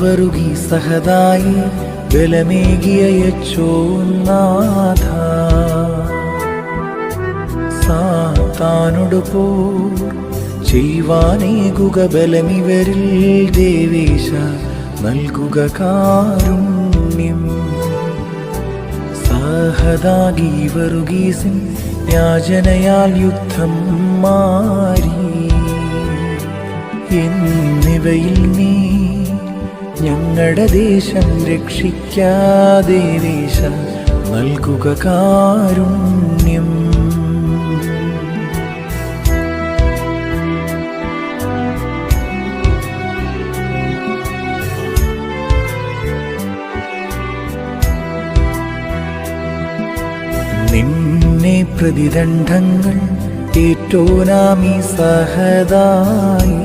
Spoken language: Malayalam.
കൈവറുകി സഹതായി ബലമേകിയച്ചോ നാഥ. സാത്താനോട് പോർ ചെയ്യുവാനേകുക ബലമിവരിൽ ദേവേശ നൽകുക കാരുണ്യം. സഹതാഗി വറുകീസിൻ യാചനയാൽ യുദ്ധം മാറി എന്നിവയിൽ നീ ഞങ്ങളുടെ ദേശം രക്ഷിക്കാദേവേശ നൽകുക കാരുണ്യം. നിന്നെ പ്രതിദണ്ഡങ്ങൾ ഏറ്റോനാമി സഹതായി